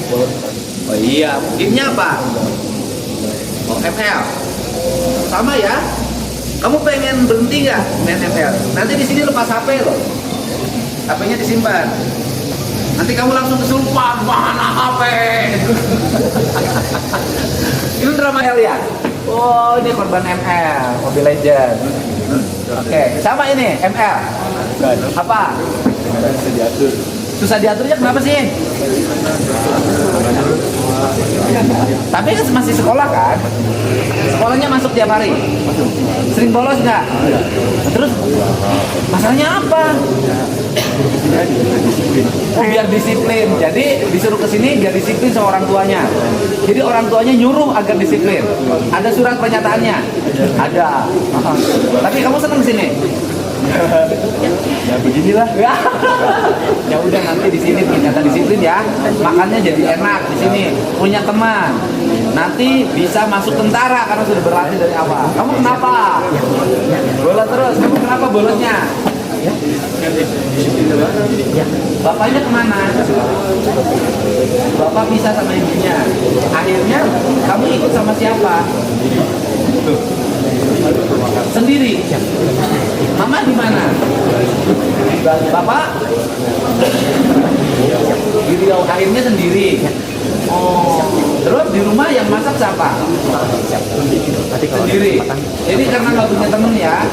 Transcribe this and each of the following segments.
Oh iya, gamenya apa? Oh ML. Sama ya. Kamu pengen berhenti nggak main ML? Nanti di sini lepas HP loh. HP-nya disimpan. Nanti kamu langsung kesurupan, mana HP? Ini drama ML ya? Oh, ini korban ML, Mobile Legends. Oke, sama ini ML. Apa? Susah diaturnya kenapa sih? Tapi kan masih sekolah kan? Sekolahnya masuk tiap hari? Sering bolos nggak? Terus masalahnya apa? Oh, biar disiplin. Jadi disuruh ke sini biar disiplin sama orang tuanya. Jadi orang tuanya nyuruh agar disiplin. Ada surat pernyataannya? Ada. Tapi kamu seneng sini? Ya beginilah. Ya udah nanti di sini ternyata disiplin ya. Makannya jadi enak di sini. Punya teman. Nanti bisa masuk tentara karena sudah berlatih dari awal. Kamu kenapa? Bolos terus. Kamu kenapa bolosnya? Bapaknya kemana? Bapak pisah sama ibunya. Akhirnya kamu ikut sama siapa? Sendiri. Mama di mana? Bapak? Di Riau. Akhirnya sendiri. Oh, terus di rumah yang masak siapa? Sendiri. Jadi karena nggak punya temen ya.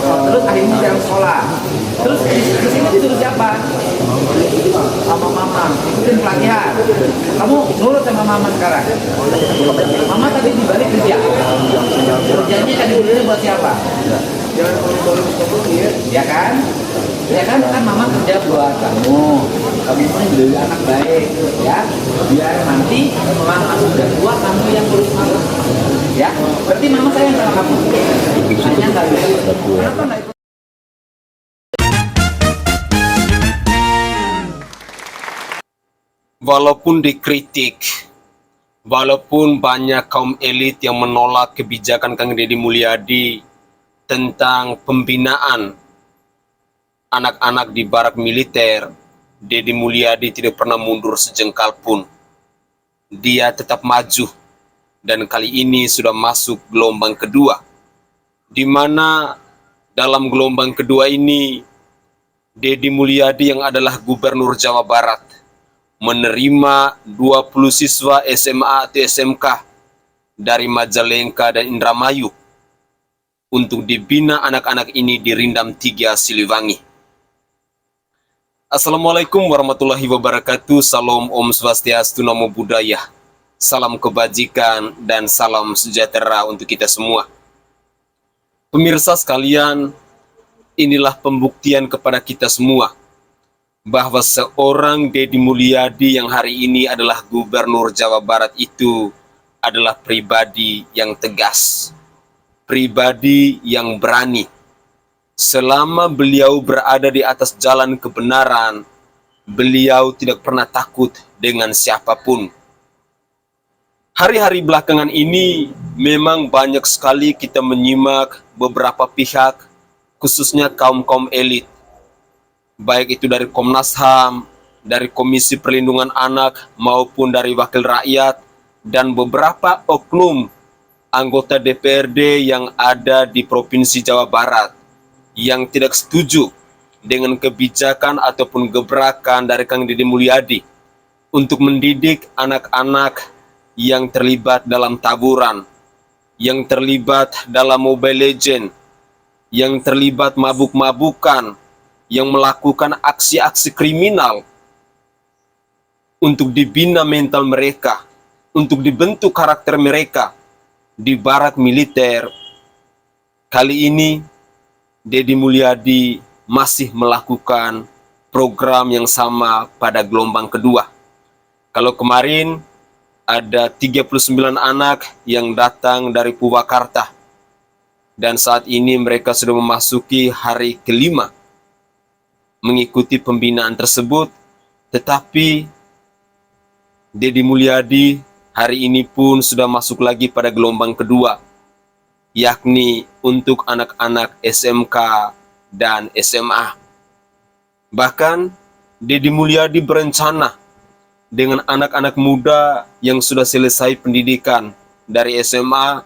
Terus akhirnya jalan sekolah. Terus di sini disuruh siapa? Sama mama. Ikutin pelatihan. Kamu nurut sama mama sekarang. Mama tadi dibalik kerja. Kerjanya tadi buat siapa? Ya kan? Ya kan mama kerja buat kamu. Kamu jadi anak baik, ya. Biar nanti mama sudah tua kamu yang urus mama. Ya. Berarti mama sayang sama kamu. Sayang nggak bisa. Kenapa nggak ikut? Walaupun dikritik, walaupun banyak kaum elit yang menolak kebijakan Kang Deddy Mulyadi tentang pembinaan anak-anak di barak militer, Deddy Mulyadi tidak pernah mundur sejengkal pun. Dia tetap maju dan kali ini sudah masuk gelombang kedua, di mana dalam gelombang kedua ini Deddy Mulyadi yang adalah Gubernur Jawa Barat menerima 20 siswa SMA atau SMK dari Majalengka dan Indramayu untuk dibina anak-anak ini di Rindam 3 Siliwangi. Assalamualaikum warahmatullahi wabarakatuh. Salam Om Swastiastu, Namo Buddhaya. Salam kebajikan dan salam sejahtera untuk kita semua. Pemirsa sekalian, inilah pembuktian kepada kita semua bahwa seorang Deddy Mulyadi yang hari ini adalah Gubernur Jawa Barat itu adalah pribadi yang tegas, pribadi yang berani. Selama beliau berada di atas jalan kebenaran, beliau tidak pernah takut dengan siapapun. Hari-hari belakangan ini memang banyak sekali kita menyimak beberapa pihak, khususnya kaum-kaum elit, baik itu dari Komnas HAM, dari Komisi Perlindungan Anak, maupun dari Wakil Rakyat, dan beberapa oknum anggota DPRD yang ada di Provinsi Jawa Barat, yang tidak setuju dengan kebijakan ataupun gebrakan dari Kang Deddy Mulyadi untuk mendidik anak-anak yang terlibat dalam taburan, yang terlibat dalam Mobile Legends, yang terlibat mabuk-mabukan, yang melakukan aksi-aksi kriminal, untuk dibina mental mereka, untuk dibentuk karakter mereka di barak militer. Kali ini Deddy Mulyadi masih melakukan program yang sama pada gelombang kedua. Kalau kemarin ada 39 anak yang datang dari Purwakarta, dan saat ini mereka sudah memasuki hari kelima mengikuti pembinaan tersebut, tetapi Deddy Mulyadi hari ini pun sudah masuk lagi pada gelombang kedua, yakni untuk anak-anak SMK dan SMA. Bahkan Deddy Mulyadi berencana dengan anak-anak muda yang sudah selesai pendidikan dari SMA,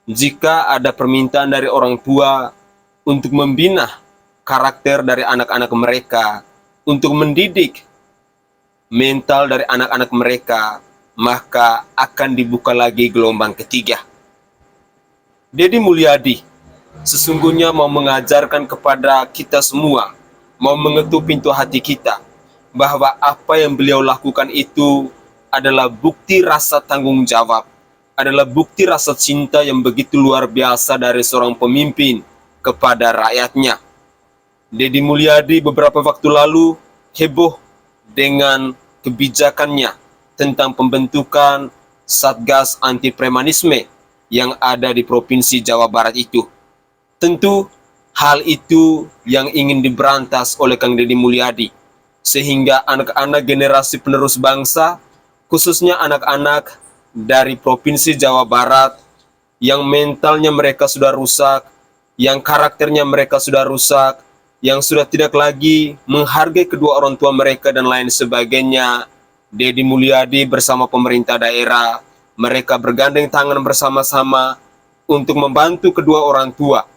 jika ada permintaan dari orang tua untuk membina karakter dari anak-anak mereka, untuk mendidik mental dari anak-anak mereka, maka akan dibuka lagi gelombang ketiga. Deddy Mulyadi sesungguhnya mau mengajarkan kepada kita semua, mau mengetuk pintu hati kita, bahwa apa yang beliau lakukan itu adalah bukti rasa tanggung jawab, adalah bukti rasa cinta yang begitu luar biasa dari seorang pemimpin kepada rakyatnya. Deddy Mulyadi beberapa waktu lalu heboh dengan kebijakannya tentang pembentukan Satgas Anti Premanisme yang ada di Provinsi Jawa Barat itu. Tentu hal itu yang ingin diberantas oleh Kang Deddy Mulyadi, sehingga anak-anak generasi penerus bangsa, khususnya anak-anak dari Provinsi Jawa Barat yang mentalnya mereka sudah rusak, yang karakternya mereka sudah rusak, yang sudah tidak lagi menghargai kedua orang tua mereka dan lain sebagainya. Deddy Mulyadi bersama pemerintah daerah, mereka bergandeng tangan bersama-sama untuk membantu kedua orang tua,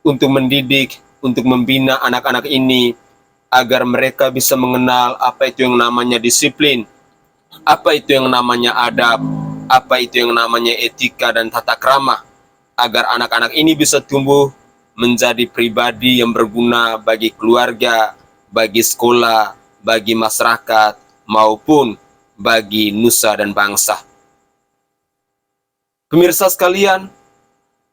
untuk mendidik, untuk membina anak-anak ini agar mereka bisa mengenal apa itu yang namanya disiplin, apa itu yang namanya adab, apa itu yang namanya etika dan tata krama, agar anak-anak ini bisa tumbuh menjadi pribadi yang berguna bagi keluarga, bagi sekolah, bagi masyarakat, maupun bagi nusa dan bangsa. Pemirsa sekalian,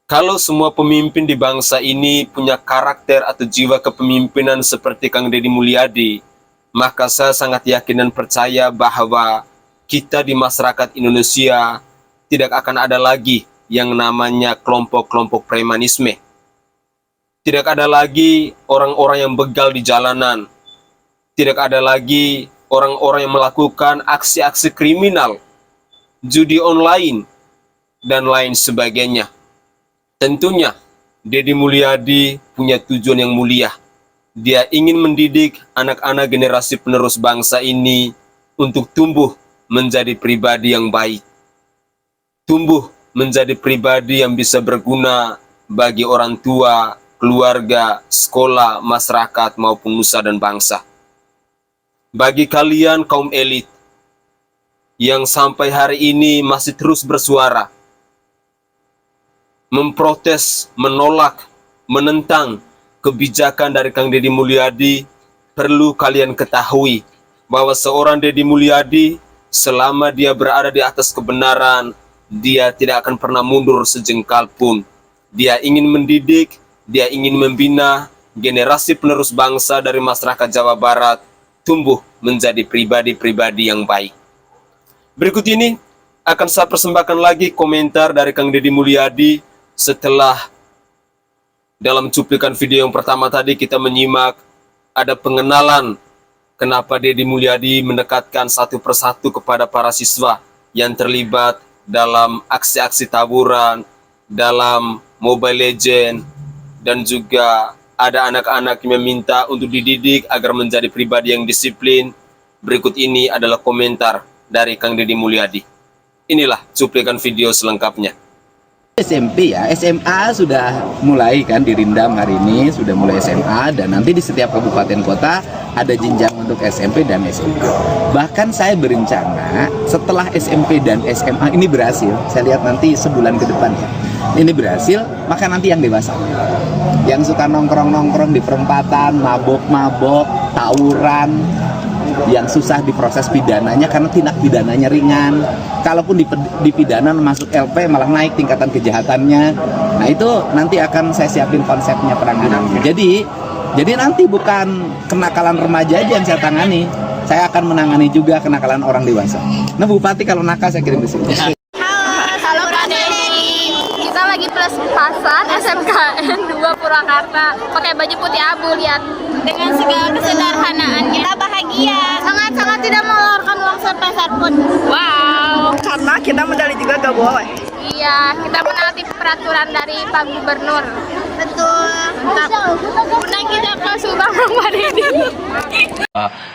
kalau semua pemimpin di bangsa ini punya karakter atau jiwa kepemimpinan seperti Kang Deddy Mulyadi, maka saya sangat yakin dan percaya bahwa kita di masyarakat Indonesia tidak akan ada lagi yang namanya kelompok-kelompok premanisme. Tidak ada lagi orang-orang yang begal di jalanan. Tidak ada lagi orang-orang yang melakukan aksi-aksi kriminal, judi online, dan lain sebagainya. Tentunya, Deddy Mulyadi punya tujuan yang mulia. Dia ingin mendidik anak-anak generasi penerus bangsa ini untuk tumbuh menjadi pribadi yang baik. Tumbuh menjadi pribadi yang bisa berguna bagi orang tua, keluarga, sekolah, masyarakat, maupun nusa dan bangsa. Bagi kalian kaum elit yang sampai hari ini masih terus bersuara, memprotes, menolak, menentang kebijakan dari Kang Deddy Mulyadi, perlu kalian ketahui bahwa seorang Deddy Mulyadi selama dia berada di atas kebenaran, dia tidak akan pernah mundur sejengkal pun. Dia ingin mendidik, dia ingin membina generasi penerus bangsa dari masyarakat Jawa Barat tumbuh menjadi pribadi-pribadi yang baik. Berikut ini akan saya persembahkan lagi komentar dari Kang Deddy Mulyadi setelah dalam cuplikan video yang pertama tadi kita menyimak ada pengenalan kenapa Deddy Mulyadi mendekatkan satu persatu kepada para siswa yang terlibat dalam aksi-aksi tawuran, dalam Mobile Legends, dan juga ada anak-anak yang meminta untuk dididik agar menjadi pribadi yang disiplin. Berikut ini adalah komentar dari Kang Deddy Mulyadi. Inilah cuplikan video selengkapnya. SMP ya, SMA sudah mulai kan di Rindam hari ini, sudah mulai SMA, dan nanti di setiap kabupaten kota ada jenjang untuk SMP dan SMP. Bahkan saya berencana setelah SMP dan SMA ini berhasil, saya lihat nanti sebulan ke depan ya, ini berhasil, maka nanti yang dewasa, yang suka nongkrong-nongkrong di perempatan, mabok-mabok, tawuran, yang susah diproses pidananya karena tindak pidananya ringan. Kalaupun dipidana masuk LP malah naik tingkatan kejahatannya. Nah itu nanti akan saya siapin konsepnya penanganannya. Jadi nanti bukan kenakalan remaja aja yang saya tangani, saya akan menangani juga kenakalan orang dewasa. Nah Bupati kalau nakal saya kirim ke sini. Halo Kak Deddy, kita lagi pas-pasan SMKN 2 Purwakarta, pakai baju putih abu, lihat. Dengan segala kesederhanaan kita bahagia, sangat-sangat tidak mengeluarkan uang sepeser pun. Wow, Karena kita medali juga gak boleh. iya, kita menaati peraturan dari Pak Gubernur. Betul. Undang kita ke Subang hari ini.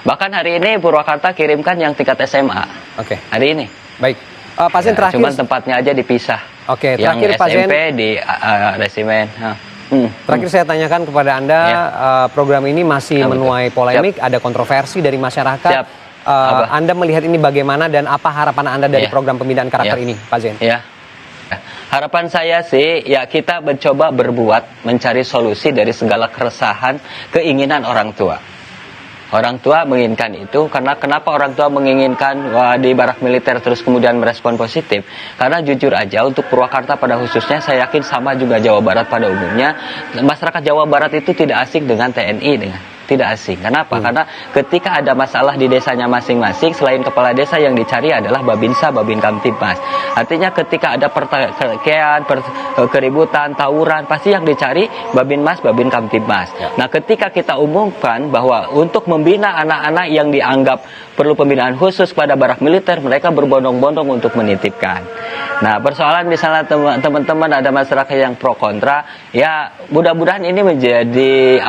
Bahkan hari ini Purwakarta kirimkan yang tingkat SMA. Oke, Hari ini. baik. Pasien Ya, terakhir. cuman tempatnya aja dipisah. Oke, Yang terakhir pasien. SMP di resimen. Terakhir saya tanyakan kepada Anda, Ya. program ini masih Ya, betul. menuai polemik, ada kontroversi dari masyarakat. Siap. Apa? Anda melihat ini bagaimana dan apa harapan Anda dari Ya. program pembinaan karakter Ya. ini, Pak Zen? Ya. Harapan saya sih, ya kita mencoba berbuat, mencari solusi dari segala keresahan, keinginan orang tua. Orang tua menginginkan itu, karena kenapa orang tua menginginkan di barak militer terus kemudian merespon positif? Karena jujur aja untuk Purwakarta pada khususnya, saya yakin sama juga Jawa Barat pada umumnya, masyarakat Jawa Barat itu tidak asing dengan TNI, tidak asing. Kenapa? Karena ketika ada masalah di desanya masing-masing, selain kepala desa yang dicari adalah Babinsa, Babin Kamtibmas. Artinya ketika ada pertikaian, keributan, tawuran, pasti yang dicari Babinmas, Babin Kamtibmas. Nah, ketika kita umumkan bahwa untuk membina anak-anak yang dianggap perlu pembinaan khusus pada barak militer, mereka berbondong-bondong untuk menitipkan. Nah, persoalan misalnya teman-teman ada masyarakat yang pro kontra, ya mudah-mudahan ini menjadi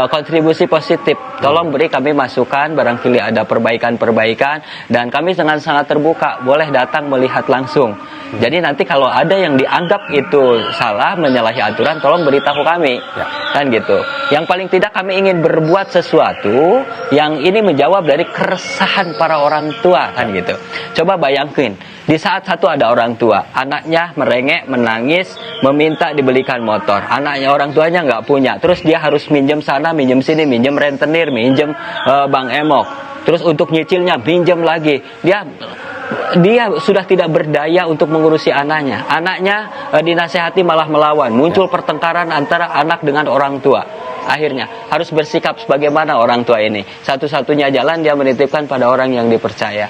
kontribusi positif. Tolong beri kami masukan, barangkali ada perbaikan-perbaikan, dan kami sangat terbuka, boleh datang melihat langsung. Jadi nanti kalau ada yang dianggap itu salah, menyalahi aturan, tolong beritahu kami. Kan gitu. Yang paling tidak kami ingin berbuat sesuatu yang ini menjawab dari keresahan para orang tua, kan gitu. Coba bayangkan, di saat satu ada orang tua, anaknya merengek, menangis, meminta dibelikan motor. Anaknya orang tuanya nggak punya, terus dia harus minjem sana, minjem sini, minjem rentenir, minjem Bank Emok. Terus untuk nyicilnya minjem lagi. Dia sudah tidak berdaya untuk mengurusi anaknya. Anaknya dinasehati malah melawan. Muncul pertengkaran antara anak dengan orang tua. Akhirnya harus bersikap sebagaimana orang tua ini. Satu-satunya jalan dia menitipkan pada orang yang dipercaya.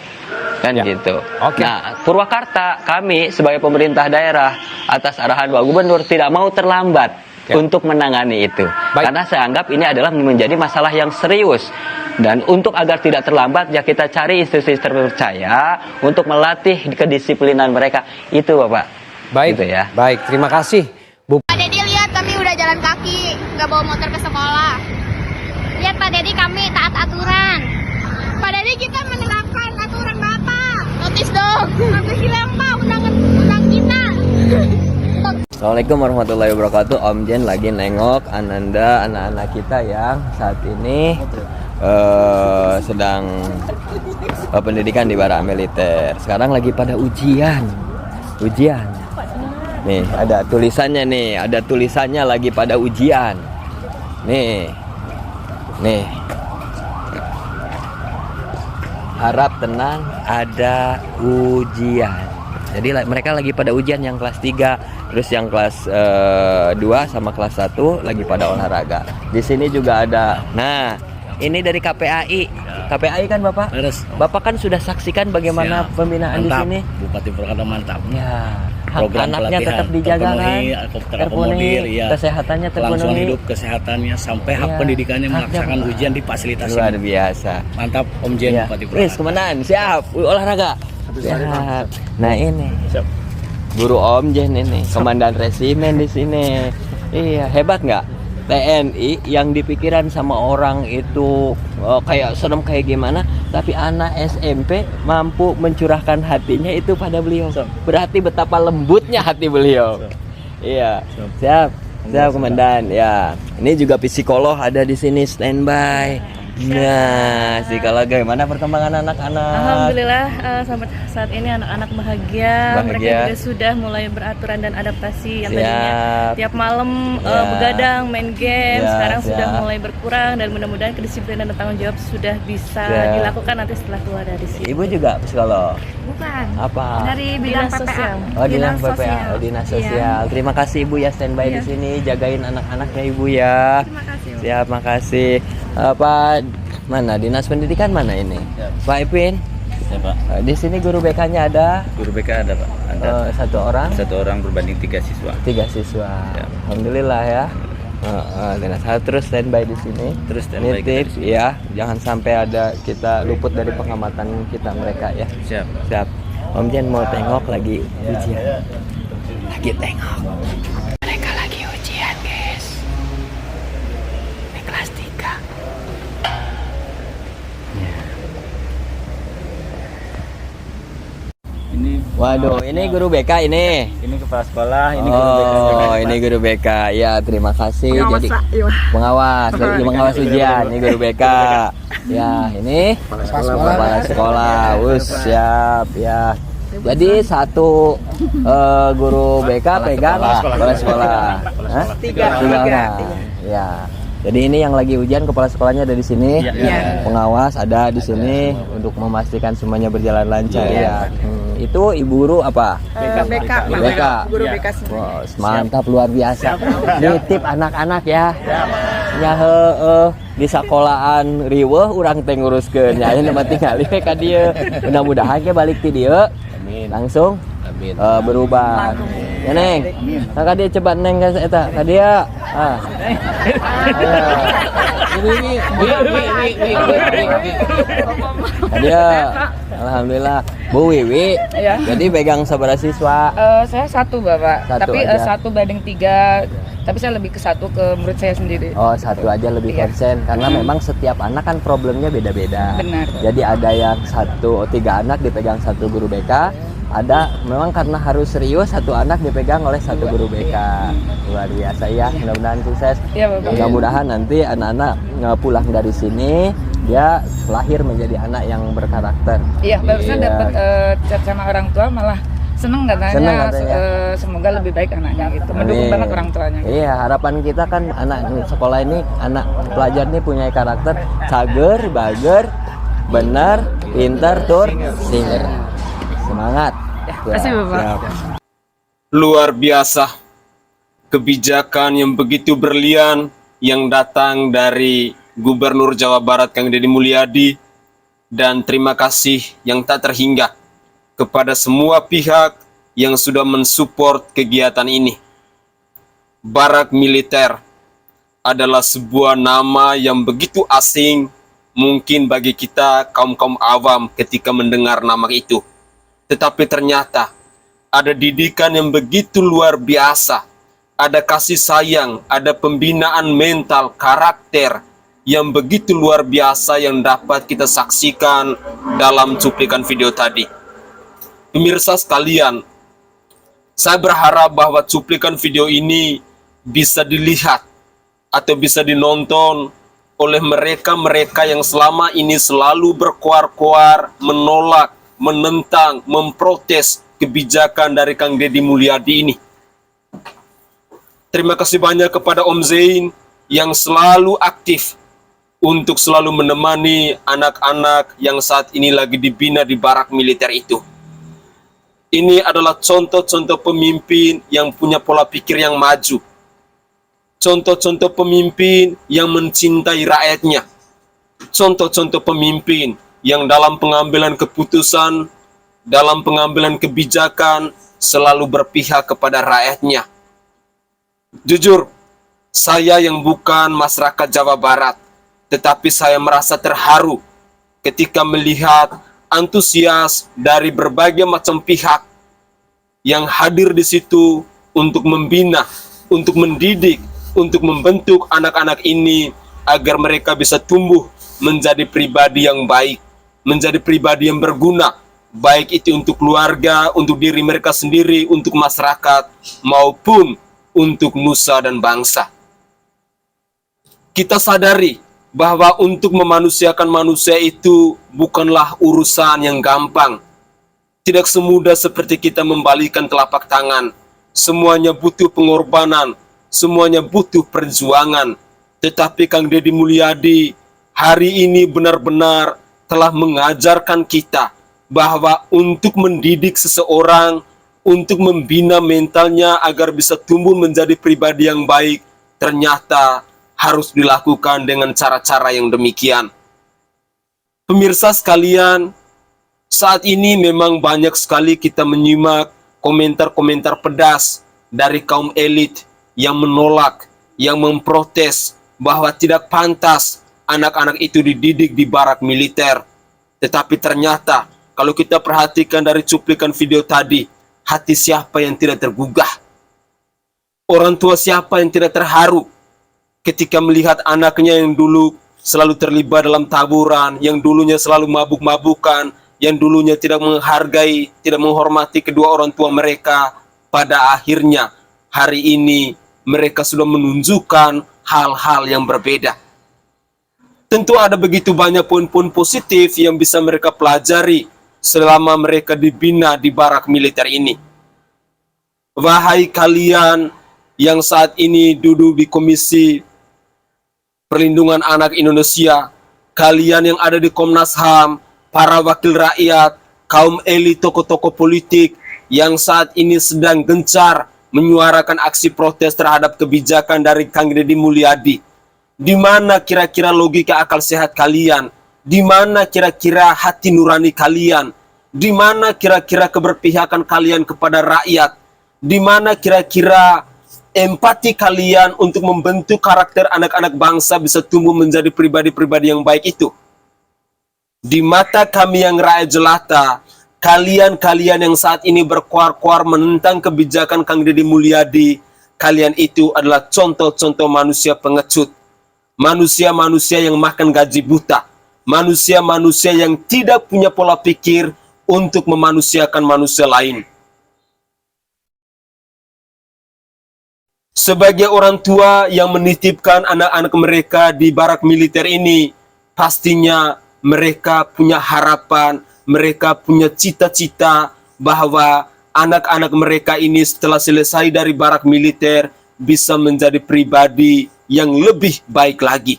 Kan gitu. Oke. Nah, Purwakarta, kami sebagai pemerintah daerah atas arahan Pak Gubernur tidak mau terlambat untuk menangani itu. Baik. Karena saya anggap ini adalah menjadi masalah yang serius. Dan untuk agar tidak terlambat, ya kita cari institusi terpercaya untuk melatih kedisiplinan mereka. Itu Bapak. Baik, Gitu ya. baik. Terima kasih, Bu. Pak Dedi lihat kami udah jalan kaki, nggak bawa motor ke sekolah. Lihat Pak Dedi kami taat aturan. Pak Dedi kita menerapkan aturan Bapak. Notis dong. Notis hilang Pak, undang kita. Assalamualaikum warahmatullahi wabarakatuh. Om Jen lagi nengok Ananda, anak-anak kita yang saat ini sedang pendidikan di barak militer. Sekarang lagi pada ujian. Nih, ada tulisannya lagi pada ujian. Nih. Harap tenang, ada ujian. Jadi mereka lagi pada ujian yang kelas 3, terus yang kelas 2 sama kelas 1 lagi pada olahraga. Di sini juga ada. Nah, ini dari KPAI. KPAI kan Bapak? Harus. Bapak kan sudah saksikan bagaimana Siap. pembinaan Mantap. di sini. Bupati Purwakarta mantap. Ya, hak Program anaknya pelatihan tetap dijaga kan? terakomodir, ya. Kesehatannya Kelangsungan terpenuhi. hidup, kesehatannya, sampai hak Ya, pendidikannya haknya, melaksanakan Pak. ujian difasilitasi. Luar biasa. Mantap Om Jen, Ya. Bupati Wis, Purwakarta. kemenangan. Siap. Olahraga. Siap. Nah, ini. Siap. Guru Om Jen ini, komandan resimen di sini. Iya, hebat nggak? TNI yang dipikiran sama orang itu kayak serem kayak gimana, tapi anak SMP mampu mencurahkan hatinya itu pada beliau. Berarti betapa lembutnya hati beliau. Iya, siap, komandan. Ya, ini juga psikolog ada di sini standby. Nah, psikolog gimana perkembangan anak-anak? Alhamdulillah sampai saat ini anak-anak bahagia. Mereka Bahagia. juga sudah mulai beraturan dan adaptasi yang Siap. tadinya tiap malam Ya. begadang main game, Ya, sekarang sudah siap. mulai berkurang dan mudah-mudahan kedisiplinan dan tanggung jawab sudah bisa Siap. dilakukan nanti setelah keluar dari sini. Ibu juga psikolog. Bukan. Apa? Dari bidang Dinas PPA. sosial. Oh, dinas Dinas PPA, sosial. oh, dinas Iya. sosial. Terima kasih Ibu ya standby di Iya. sini, jagain anak-anaknya Ibu ya. Terima kasih. Siap, makasih. Pak, mana dinas pendidikan mana ini? Pak Ipin. Ya, Pak. Di sini guru BK-nya ada Guru BK ada Pak. Ada satu orang, satu orang berbanding 3 siswa. 3 siswa. Ya. Alhamdulillah ya. Dinas saya terus standby di sini. Terus standby Nitip kita di sini. ya, jangan sampai ada kita luput dari pengamatan kita mereka ya. Siap. Siap. Om Jen mau tengok lagi ujian. Lagi tengok. Mereka lagi ujian, guys. Ini Waduh, ini guru BK ini. ini kepala sekolah, ini guru BK. Oh, ini guru BK. Ya, terima kasih. Jadi pengawas ujian. Ini guru BK. Ya, ini kepala sekolah. Siap ya. Jadi satu guru BK pegang kepala sekolah. Hah? Tiga orang. Ya. Jadi ini yang lagi ujian kepala sekolahnya ada di sini. Pengawas ada di sini untuk memastikan semuanya berjalan lancar ya. Itu ibu guru apa? BK. Guru BK semua. Wow, mantap luar biasa. Nitip anak-anak ya. Ya di sekolahan riweuh urang teh nguruskeun nya nama tinggali ka dieu. Mudah-mudahan ke balik ti dieu langsung berubah. Ya Neng. Nah ka dieu coba Neng ka eta ka dieu. Dia alhamdulillah Bu Wiwi. Iya. Jadi pegang sabaraha siswa? Saya satu Bapak, Satu tapi aja. 1/3. Tapi saya lebih ke satu ke murid saya sendiri. Oh, satu aja lebih Iya. konsen karena memang setiap anak kan problemnya beda-beda. Benar. Jadi ada yang 3 anak dipegang satu guru BK, ada memang karena harus serius satu anak dipegang oleh satu guru BK. Luar biasa ya, mudah-mudahan sukses. Iya, Bapak. Mudah-mudahan nanti anak-anak pulang dari sini dia lahir menjadi anak yang berkarakter. Iya, barusan Iya. dapat chat sama orang tua malah seneng katanya. Seneng katanya. Semoga lebih baik anaknya gitu. Mendukung Amin. banget orang tuanya. Iya, harapan kita kan anak sekolah ini, anak pelajar ini punya karakter cager, bager, benar, pintar, tur, singer. Semangat. Terima kasih, Bapak. Siap. Luar biasa. Kebijakan yang begitu berlian yang datang dari Gubernur Jawa Barat Kang Deddy Mulyadi, dan terima kasih yang tak terhingga kepada semua pihak yang sudah mensupport kegiatan ini. Barak militer adalah sebuah nama yang begitu asing mungkin bagi kita kaum-kaum awam ketika mendengar nama itu. Tetapi ternyata ada didikan yang begitu luar biasa, ada kasih sayang, ada pembinaan mental, karakter yang begitu luar biasa yang dapat kita saksikan dalam cuplikan video tadi. Pemirsa sekalian, saya berharap bahwa cuplikan video ini bisa dilihat atau bisa dinonton oleh mereka-mereka yang selama ini selalu berkoar-koar, menolak, menentang, memprotes kebijakan dari Kang Deddy Mulyadi ini. Terima kasih banyak kepada Om Zain yang selalu aktif untuk selalu menemani anak-anak yang saat ini lagi dibina di barak militer itu. Ini adalah contoh-contoh pemimpin yang punya pola pikir yang maju. Contoh-contoh pemimpin yang mencintai rakyatnya. Contoh-contoh pemimpin yang dalam pengambilan keputusan, dalam pengambilan kebijakan, selalu berpihak kepada rakyatnya. Jujur, saya yang bukan masyarakat Jawa Barat, tetapi saya merasa terharu ketika melihat antusias dari berbagai macam pihak yang hadir di situ untuk membina, untuk mendidik, untuk membentuk anak-anak ini agar mereka bisa tumbuh menjadi pribadi yang baik, menjadi pribadi yang berguna, baik itu untuk keluarga, untuk diri mereka sendiri, untuk masyarakat, maupun untuk nusa dan bangsa. Kita sadari bahwa untuk memanusiakan manusia itu bukanlah urusan yang gampang. Tidak semudah seperti kita membalikan telapak tangan. Semuanya butuh pengorbanan, semuanya butuh perjuangan. Tetapi Kang Deddy Mulyadi hari ini benar-benar telah mengajarkan kita bahwa untuk mendidik seseorang, untuk membina mentalnya agar bisa tumbuh menjadi pribadi yang baik, ternyata harus dilakukan dengan cara-cara yang demikian. Pemirsa sekalian, saat ini memang banyak sekali kita menyimak komentar-komentar pedas dari kaum elit yang menolak, yang memprotes bahwa tidak pantas anak-anak itu dididik di barak militer. Tetapi ternyata kalau kita perhatikan dari cuplikan video tadi, hati siapa yang tidak tergugah? Orang tua siapa yang tidak terharu ketika melihat anaknya yang dulu selalu terlibat dalam taburan, yang dulunya selalu mabuk-mabukan, yang dulunya tidak menghargai, tidak menghormati kedua orang tua mereka, pada akhirnya hari ini mereka sudah menunjukkan hal-hal yang berbeda. Tentu ada begitu banyak poin-poin positif yang bisa mereka pelajari selama mereka dibina di barak militer ini. Wahai kalian yang saat ini duduk di Komisi Perlindungan Anak Indonesia, kalian yang ada di Komnas HAM, para wakil rakyat, kaum elit, tokoh-tokoh politik yang saat ini sedang gencar menyuarakan aksi protes terhadap kebijakan dari Kang Deddy Mulyadi. Di mana kira-kira logika akal sehat kalian? Di mana kira-kira hati nurani kalian? Di mana kira-kira keberpihakan kalian kepada rakyat? Di mana kira-kira empati kalian untuk membentuk karakter anak-anak bangsa bisa tumbuh menjadi pribadi-pribadi yang baik itu? Di mata kami yang rakyat jelata, kalian-kalian yang saat ini berkuar-kuar menentang kebijakan Kang Deddy Mulyadi, kalian itu adalah contoh-contoh manusia pengecut. Manusia-manusia yang makan gaji buta. Manusia-manusia yang tidak punya pola pikir untuk memanusiakan manusia lain. Sebagai orang tua yang menitipkan anak-anak mereka di barak militer ini, pastinya mereka punya harapan, mereka punya cita-cita bahwa anak-anak mereka ini setelah selesai dari barak militer bisa menjadi pribadi yang lebih baik lagi.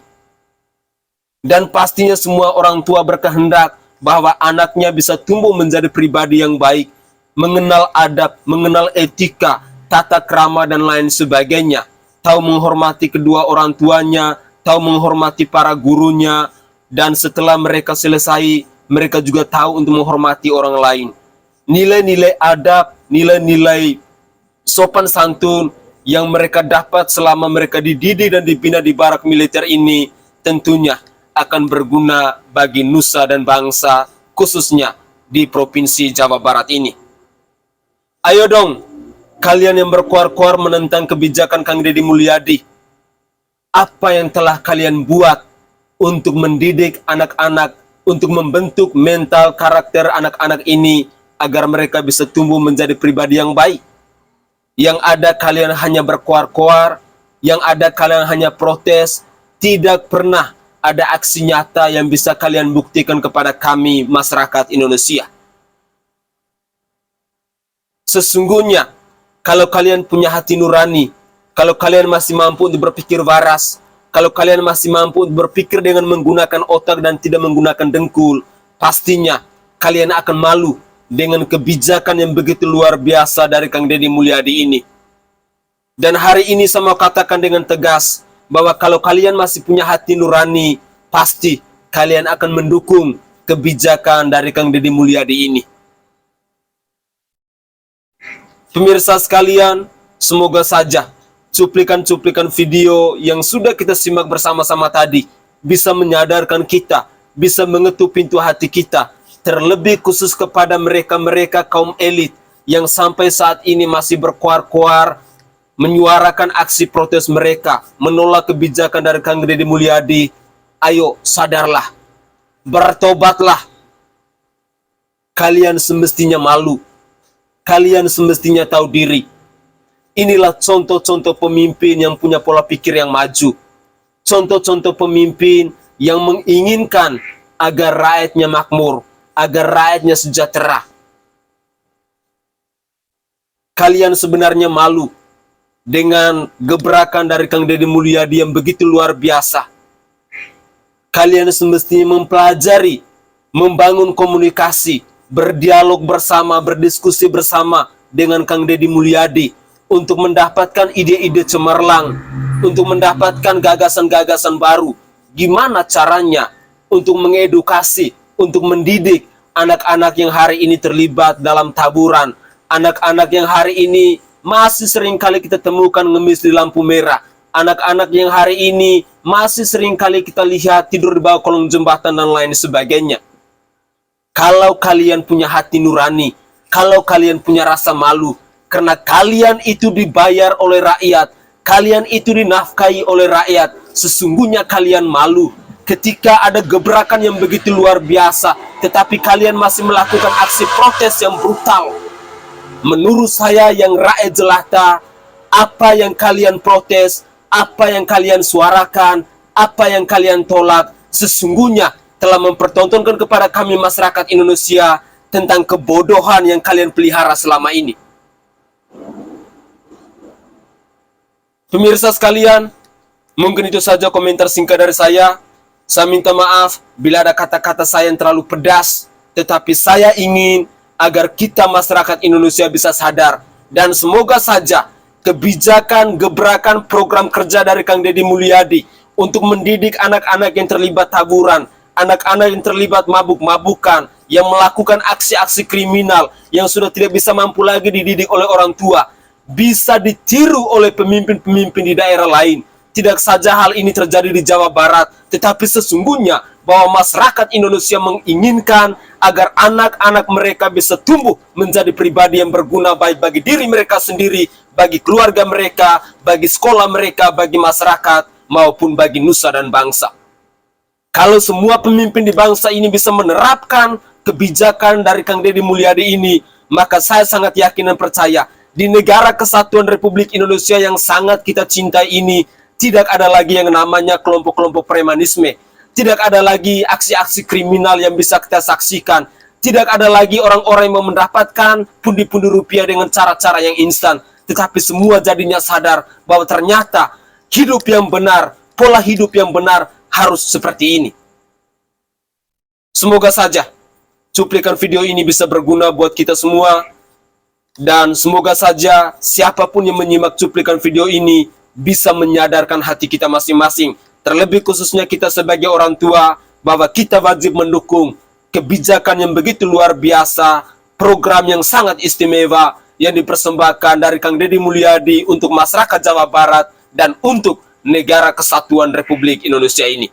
Dan pastinya semua orang tua berkehendak bahwa anaknya bisa tumbuh menjadi pribadi yang baik, mengenal adab, mengenal etika, tata krama dan lain sebagainya, tahu menghormati kedua orang tuanya, tahu menghormati para gurunya, dan setelah mereka selesai, mereka juga tahu untuk menghormati orang lain. Nilai-nilai adab, nilai-nilai sopan santun yang mereka dapat selama mereka dididik dan dibina di barak militer ini tentunya akan berguna bagi nusa dan bangsa, khususnya di Provinsi Jawa Barat ini. Ayo dong, kalian yang berkuar-kuar menentang kebijakan Kang Deddy Mulyadi, apa yang telah kalian buat untuk mendidik anak-anak, untuk membentuk mental karakter anak-anak ini agar mereka bisa tumbuh menjadi pribadi yang baik? Yang ada kalian hanya berkuar-kuar, yang ada kalian hanya protes, tidak pernah ada aksi nyata yang bisa kalian buktikan kepada kami, masyarakat Indonesia. Sesungguhnya, kalau kalian punya hati nurani, kalau kalian masih mampu untuk berpikir waras, kalau kalian masih mampu untuk berpikir dengan menggunakan otak dan tidak menggunakan dengkul, pastinya kalian akan malu dengan kebijakan yang begitu luar biasa dari Kang Deddy Mulyadi ini. Dan hari ini saya mau katakan dengan tegas, bahwa kalau kalian masih punya hati nurani, pasti kalian akan mendukung kebijakan dari Kang Deddy Mulyadi ini. Pemirsa sekalian, semoga saja cuplikan-cuplikan video yang sudah kita simak bersama-sama tadi bisa menyadarkan kita, bisa mengetuk pintu hati kita, terlebih khusus kepada mereka-mereka kaum elit yang sampai saat ini masih berkuar-kuar menyuarakan aksi protes mereka, menolak kebijakan dari Kang Deddy Mulyadi. Ayo sadarlah, bertobatlah. Kalian semestinya malu, kalian semestinya tahu diri. Inilah contoh-contoh pemimpin yang punya pola pikir yang maju, contoh-contoh pemimpin yang menginginkan agar rakyatnya makmur, agar rakyatnya sejahtera. Kalian sebenarnya malu dengan gebrakan dari Kang Deddy Mulyadi yang begitu luar biasa. Kalian semestinya mempelajari, membangun komunikasi, berdialog bersama, berdiskusi bersama dengan Kang Deddy Mulyadi untuk mendapatkan ide-ide cemerlang, untuk mendapatkan gagasan-gagasan baru. Gimana caranya untuk mengedukasi, untuk mendidik anak-anak yang hari ini terlibat dalam taburan, anak-anak yang hari ini masih sering kali kita temukan ngemis di lampu merah, anak-anak yang hari ini masih sering kali kita lihat tidur di bawah kolong jembatan dan lain sebagainya. Kalau kalian punya hati nurani, kalau kalian punya rasa malu, karena kalian itu dibayar oleh rakyat, kalian itu dinafkahi oleh rakyat, sesungguhnya kalian malu, ketika ada gebrakan yang begitu luar biasa, tetapi kalian masih melakukan aksi protes yang brutal. Menurut saya yang rakyat jelata, apa yang kalian protes, apa yang kalian suarakan, apa yang kalian tolak, sesungguhnya telah mempertontonkan kepada kami masyarakat Indonesia tentang kebodohan yang kalian pelihara selama ini. Pemirsa sekalian, mungkin itu saja komentar singkat dari saya. Saya minta maaf bila ada kata-kata saya yang terlalu pedas, tetapi saya ingin agar kita masyarakat Indonesia bisa sadar. Dan semoga saja kebijakan, gebrakan, program kerja dari Kang Deddy Mulyadi untuk mendidik anak-anak yang terlibat taburan, anak-anak yang terlibat mabuk-mabukan, yang melakukan aksi-aksi kriminal, yang sudah tidak bisa mampu lagi dididik oleh orang tua, bisa ditiru oleh pemimpin-pemimpin di daerah lain. Tidak saja hal ini terjadi di Jawa Barat, tetapi sesungguhnya bahwa masyarakat Indonesia menginginkan agar anak-anak mereka bisa tumbuh menjadi pribadi yang berguna baik bagi diri mereka sendiri, bagi keluarga mereka, bagi sekolah mereka, bagi masyarakat, maupun bagi nusa dan bangsa. Kalau semua pemimpin di bangsa ini bisa menerapkan kebijakan dari Kang Deddy Mulyadi ini, maka saya sangat yakin dan percaya di negara kesatuan Republik Indonesia yang sangat kita cintai ini, tidak ada lagi yang namanya kelompok-kelompok premanisme. Tidak ada lagi aksi-aksi kriminal yang bisa kita saksikan. Tidak ada lagi orang-orang yang mendapatkan pundi-pundi rupiah dengan cara-cara yang instan. Tetapi semua jadinya sadar bahwa ternyata hidup yang benar, pola hidup yang benar harus seperti ini. Semoga saja cuplikan video ini bisa berguna buat kita semua. Dan semoga saja siapapun yang menyimak cuplikan video ini bisa menyadarkan hati kita masing-masing. Terlebih khususnya kita sebagai orang tua, bahwa kita wajib mendukung kebijakan yang begitu luar biasa, program yang sangat istimewa yang dipersembahkan dari Kang Deddy Mulyadi untuk masyarakat Jawa Barat dan untuk negara kesatuan Republik Indonesia ini.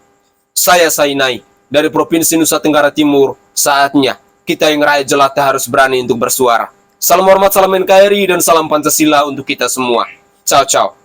Saya Sainai dari Provinsi Nusa Tenggara Timur. Saatnya kita yang rakyat jelata harus berani untuk bersuara. Salam hormat, salam NKRI, dan salam Pancasila untuk kita semua. Ciao, ciao.